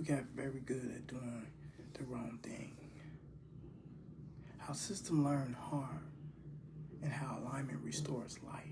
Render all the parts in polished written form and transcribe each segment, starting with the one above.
people got very good at doing the wrong thing. How system learn harm and how alignment restores life.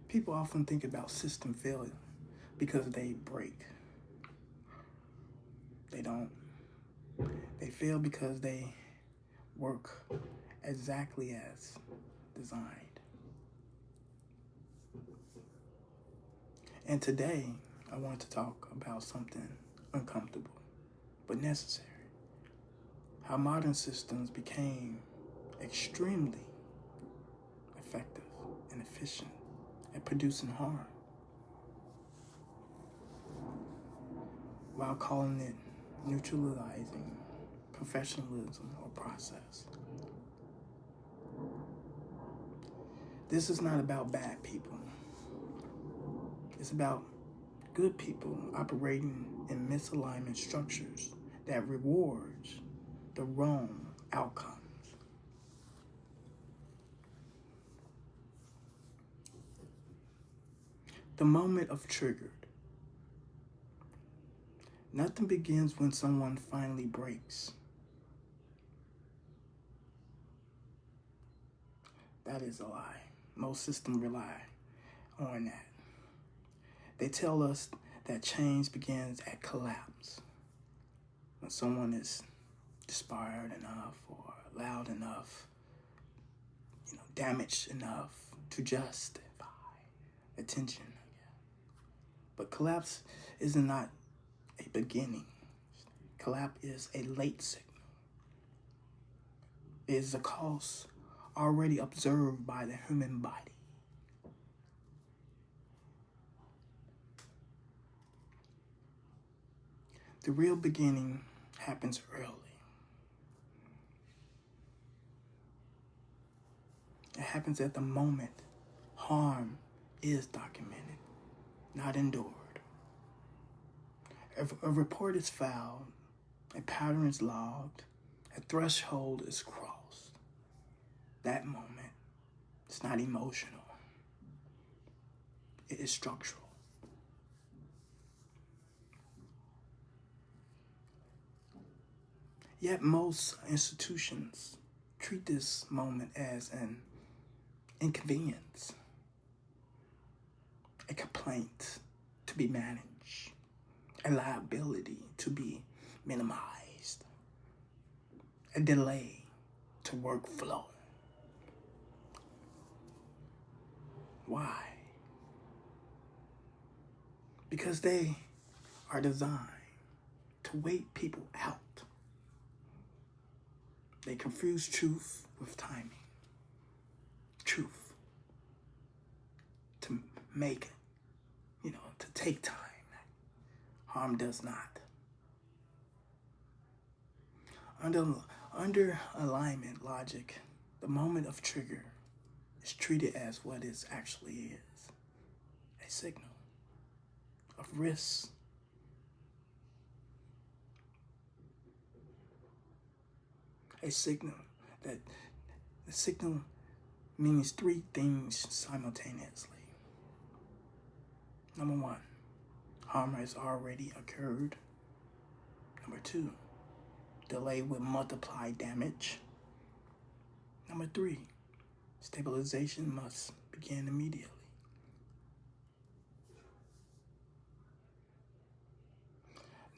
People often think about system failure because they break. They don't. They fail because they work exactly as designed. And today, I want to talk about something uncomfortable but necessary. How modern systems became extremely effective and efficient at producing harm, while calling it neutralizing professionalism or process. This is not about bad people. It's about good people operating in misalignment structures that rewards the wrong outcomes. The moment of triggered. Nothing begins when someone finally breaks. That is a lie. Most systems rely on that. They tell us that change begins at collapse. When someone is inspired enough or loud enough, damaged enough to justify attention. But collapse is not a beginning. Collapse is a late signal. It is a cause already observed by the human body. The real beginning happens early. It happens at the moment harm is documented, not endured. A report is filed, a pattern is logged, a threshold is crossed. That moment, it's not emotional. It is structural. Yet most institutions treat this moment as an inconvenience, a complaint to be managed, a liability to be minimized, a delay to workflow. Why? Because they are designed to wait people out. They confuse truth with timing. Truth to make, to take time. Harm does not. Under alignment logic, the moment of trigger is treated as what it actually is, a signal of risk. A signal that the signal means three things simultaneously. Number one, harm has already occurred. Number two, delay will multiply damage. Number three, stabilization must begin immediately.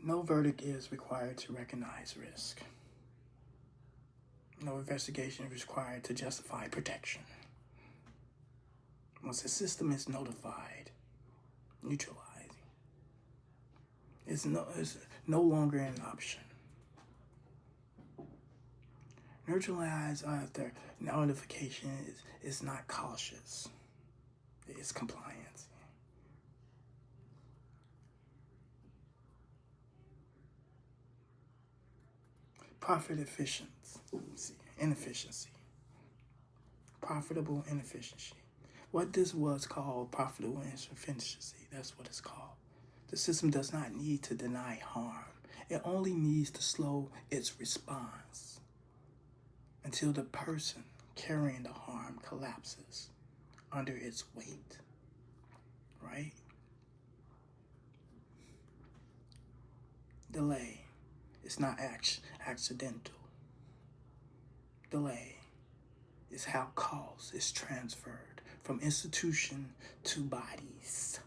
No verdict is required to recognize risk. No investigation is required to justify protection. Once the system is notified, neutralizing, it's no longer an option. Neutralize after notification is not cautious. It is compliance. Profit efficiency, inefficiency. Profitable inefficiency. What this was called profitable inefficiency, that's what it's called. The system does not need to deny harm. It only needs to slow its response until the person carrying the harm collapses under its weight, right? Delay is not accidental. Delay is how cause is transferred from institution to bodies.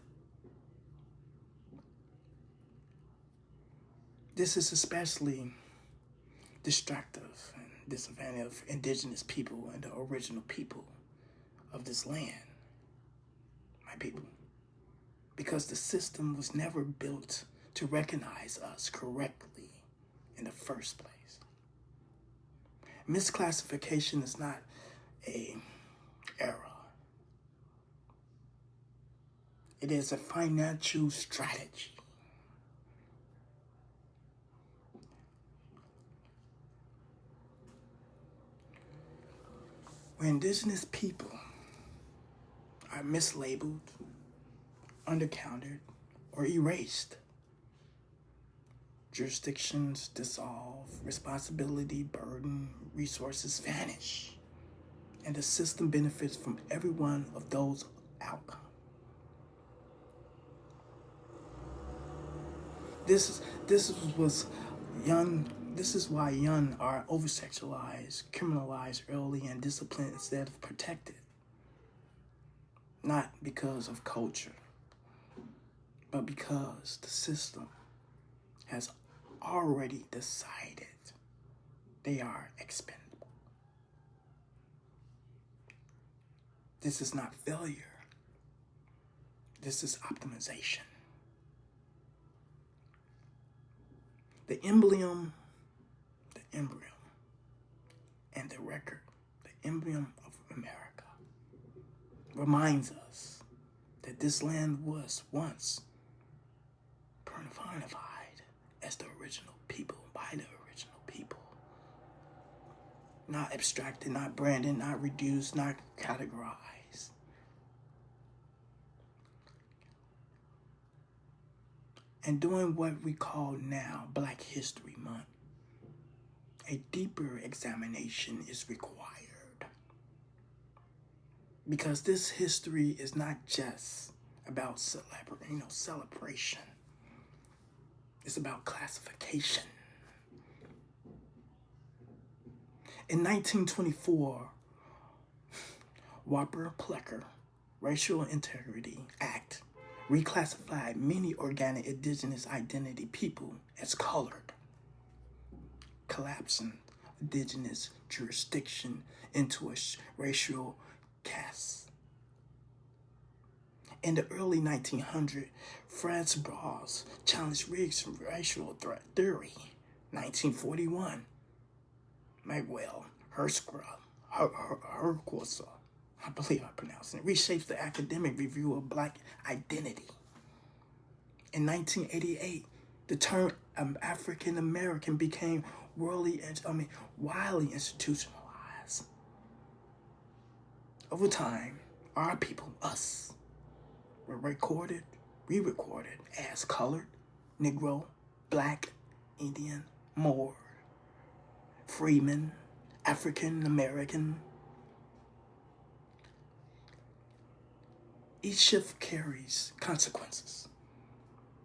This is especially destructive and disadvantage of indigenous people and the original people of this land, my people, because the system was never built to recognize us correctly in the first place. Misclassification is not an error. It is a financial strategy. When indigenous people are mislabeled, undercounted, or erased, jurisdictions dissolve, responsibility, burden, resources vanish, and the system benefits from every one of those outcomes. This is why young are over-sexualized, criminalized early, and disciplined instead of protected. Not because of culture, but because the system has already decided they are expendable. This is not failure. This is optimization. The embryo, and the record, the emblem of America, reminds us that this land was once personified as the original people, by the original people. Not abstracted, not branded, not reduced, not categorized. And during what we call now Black History Month, a deeper examination is required. Because this history is not just about celebration. It's about classification. In 1924, Whopper-Plecker Racial Integrity Act reclassified many organic indigenous identity people as colored, collapsing indigenous jurisdiction into a racial caste. In the early 1900s, Franz Bras challenged Riggs' racial threat theory. 1941, Miguel Herrera, I believe I'm pronouncing it, reshaped the academic review of Black identity. In 1988, the term African American became widely institutionalized. Over time, our people, us, were re-recorded as colored, Negro, Black, Indian, Moor, Freeman, African American. Each shift carries consequences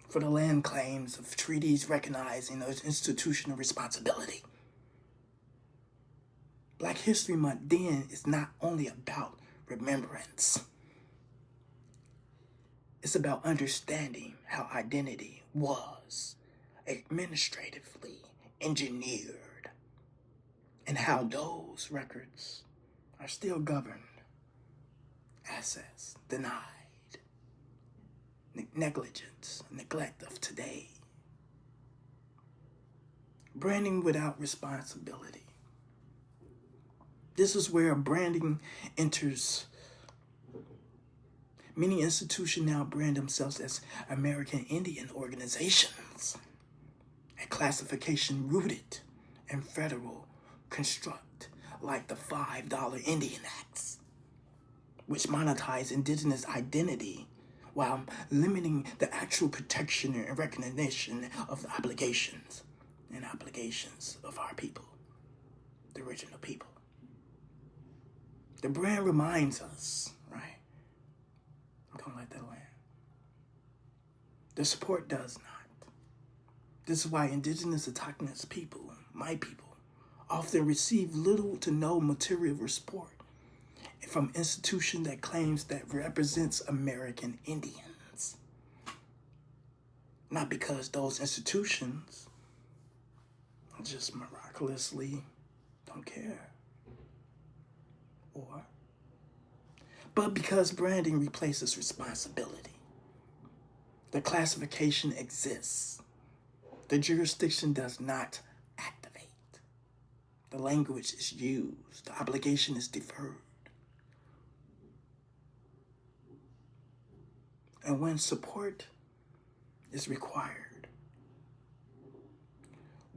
for the land claims of treaties recognizing those institutional responsibility. Black History Month then is not only about remembrance. It's about understanding how identity was administratively engineered and how those records are still governed, access denied, negligence, neglect of today. Branding without responsibility. This is where branding enters. Many institutions now brand themselves as American Indian organizations, a classification rooted in federal construct like the $5 Indian Acts, which monetize indigenous identity while limiting the actual protection and recognition of the obligations of our people, the original people. The brand reminds us, right, gonna let that land. The support does not. This is why Indigenous Indigenous people, my people, often receive little to no material support from institution that claims that represents American Indians. Not because those institutions just miraculously don't care, but because branding replaces responsibility. The classification exists. The jurisdiction does not activate. The language is used. The obligation is deferred. And when support is required,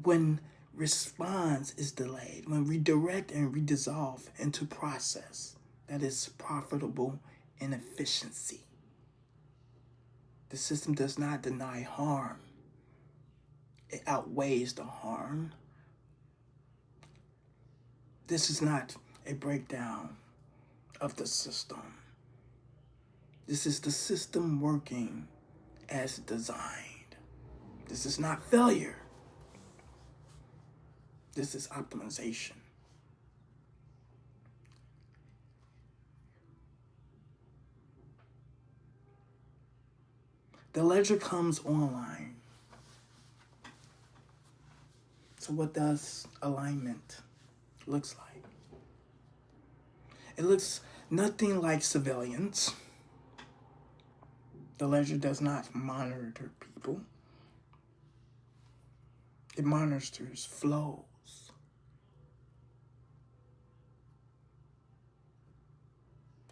when response is delayed, when redirect and redissolve into process that is profitable inefficiency, the system does not deny harm. It outweighs the harm. This is not a breakdown of the system. This is the system working as designed. This is not failure. This is optimization. The ledger comes online. So what does alignment looks like? It looks nothing like surveillance. The ledger does not monitor people. It monitors flows.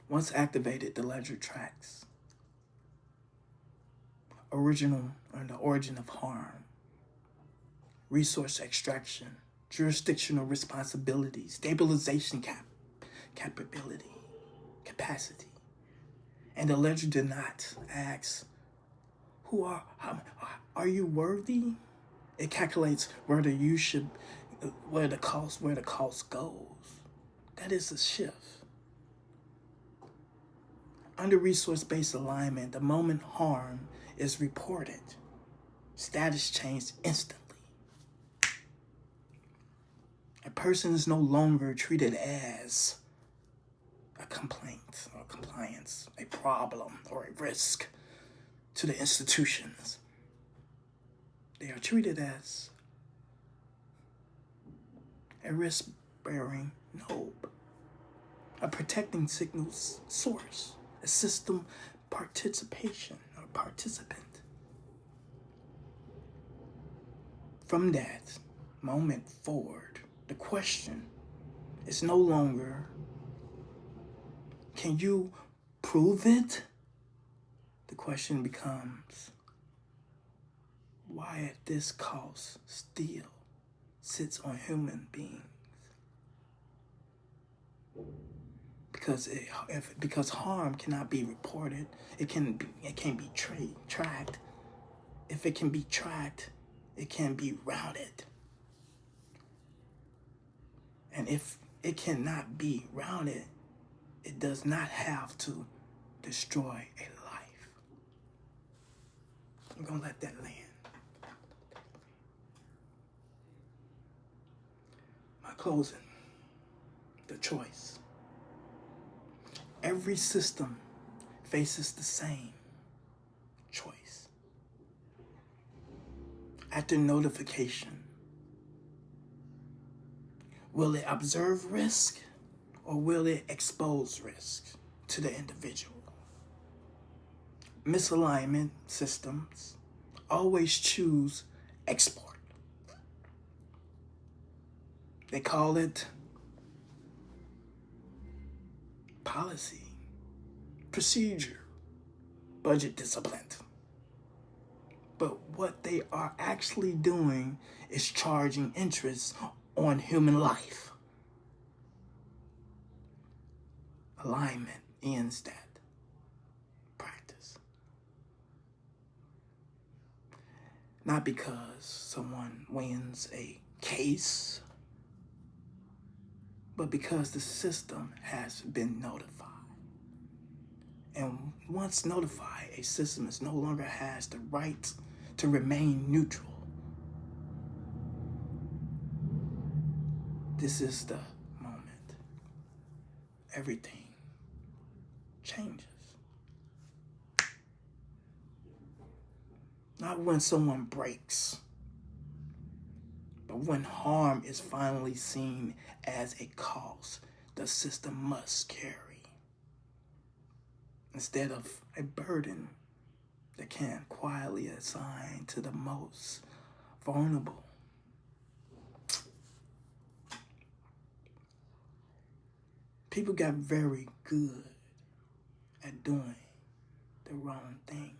Once activated, the ledger tracks the origin of harm, resource extraction, jurisdictional responsibility, stabilization capacity. And the ledger did not ask, are you worthy? It calculates where the cost goes. That is a shift. Under resource-based alignment, the moment harm is reported, status changes instantly. A person is no longer treated as a complaint or compliance, a problem or a risk to the institutions. They are treated as a risk-bearing node, a protecting signal source, a system participant. From that moment forward, the question is no longer, can you prove it? The question becomes, why at this cost still sits on human beings? Because harm cannot be reported, it can't be tracked. If it can be tracked, it can be routed. And if it cannot be routed, it does not have to destroy a life. I'm gonna let that land. My closing, the choice. Every system faces the same choice. After notification, will it observe risk or will it expose risk to the individual? Misalignment systems always choose export. They call it policy, procedure, budget discipline. But what they are actually doing is charging interest on human life. Alignment ends that practice. Not because someone wins a case, but because the system has been notified. And once notified, a system is no longer has the right to remain neutral. This is the moment everything changes. Not when someone breaks, but when harm is finally seen as a cost the system must carry, instead of a burden that can quietly assign to the most vulnerable. People got very good at doing the wrong thing.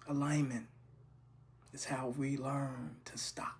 Alignment is how we learn to stop.